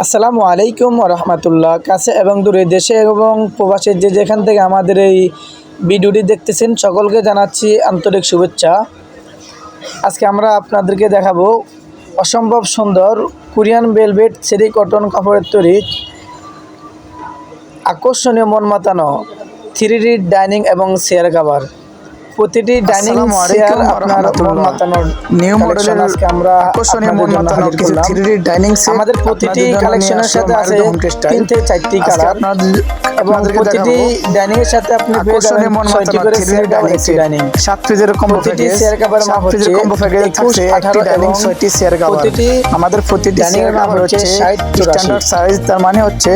আসসালামু আলাইকুম রহমতুল্লাহ। কাছে এবং দূরে, দেশে এবং প্রবাসে যে যেখান থেকে আমাদের এই ভিডিওটি দেখতেছেন সকলকে জানাচ্ছি আন্তরিক শুভেচ্ছা। আজকে আমরা আপনাদেরকে দেখাবো অসম্ভব সুন্দর কোরিয়ান ভেলভেট চেরি কটন কাপড়ের তৈরি আকর্ষণীয় মন মাতানো 3D ডাইনিং এবং চেয়ার কভার। প্রতিটি ডাইনিং চেয়ার আপনার মন মাতানোর নিউ মডেলের আজকে আমরা আকর্ষণীয় মন মাতানো কিছু 3D ডাইনিং সেট আমাদের প্রতিটি কালেকশনের সাথে আছে 3 থেকে 4টি কালার এবং প্রতিটি ডাইনিং এর সাথে আপনি পেয়ে যাবেন 6টি করে চেয়ার কভার একটি ডাইনিং। 7 পিসের কম্বো প্যাকেজ, চেয়ার কভার মাপ হচ্ছে 21, 18 এবং 6টি চেয়ার কভার। আমাদের প্রতিটি ডাইনিং এর মাপ হচ্ছে 60 স্ট্যান্ডার্ড সাইজ, তার মানে হচ্ছে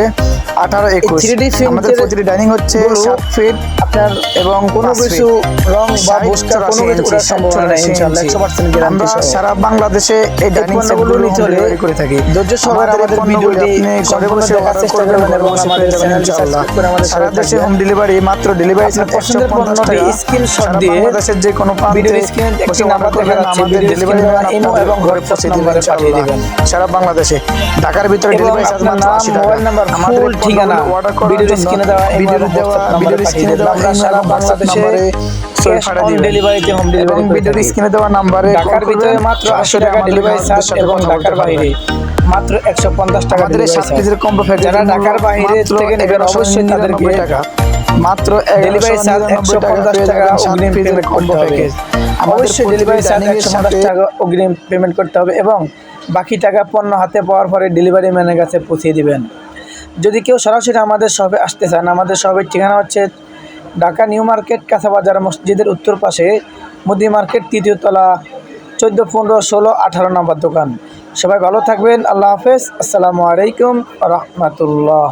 18 21। আমাদের প্রতিটি ডাইনিং হচ্ছে 7 ফিট আপনার এবং কোনো কিছু রং বা বস্কা কোনো কিছু করার সম্ভাবনা নেই ইনশাআল্লাহ 100% গ্যারান্টি সহ। সারা বাংলাদেশে এই ডাইনিং সেটগুলো ডেলিভারি করে থাকি। ধৈর্য সহকারে আমাদের ভিডিওটি ঘরে বসে দেখার চেষ্টা করবেন এবং আমাদের চ্যানেলটি সাবস্ক্রাইব করে আমাদের সারা দেশে হোম ডেলিভারি মাত্র ডেলিভারি চার্জ পছন্দের পণ্যটি স্ক্রিনশট দিয়ে বাংলাদেশের যে কোনো ভিডিও স্ক্রিনে একটি নাম্বার দেখা যাচ্ছে, আমাদের ডেলিভারি ইমো এবং ঘরে পৌঁছে নম্বরে পাঠিয়ে দিবেন। সারা বাংলাদেশে ঢাকার ভিতরে ডেলিভারি চার্জ মাত্র 80 টাকা। মোবাইল নাম্বার ফুল ঠিকানা ভিডিও স্ক্রিনে দেওয়া ভিডিও স্ক্রিনে দেওয়া আমরা সারা বাংলাদেশে ক্যাশ অন ডেলিভারিতে হোম ডেলিভারি ভিডিও স্ক্রিনে দেওয়া নম্বরে ঢাকার ভিতরে মাত্র 80 টাকা ডেলিভারি চার্জ এবং ঢাকার বাইরে মাত্র 150 টাকা আমাদের 7 পিসের কম্বো প্যাকেজ। যারা ঢাকার বাইরে থেকে নেবেন অবশ্যই তাদেরকে টাকা মাত্র ডেলিভারি চার্জ 150 টাকা অগ্রিম পেমেন্ট করতে হবে। অবশ্যই ডেলিভারি চার্জ 150 টাকা অগ্রিম পেমেন্ট করতে হবে এবং বাকি টাকা পণ্য হাতে পাওয়ার পরে ডেলিভারি ম্যানের কাছে পৌঁছে দিবেন। যদি কেউ সরাসরি আমাদের শপে আসতে চান, আমাদের শপের ঠিকানা হচ্ছে ঢাকা নিউ মার্কেট কাঁচাবাজার মসজিদের উত্তর পাশে মুদি মার্কেট 3য় তলা 14, 15, 16, 18 নম্বর দোকান। সবাই ভালো থাকবেন। আল্লাহ হাফেজ। আসসালামু আলাইকুম রহমতুল্লাহ।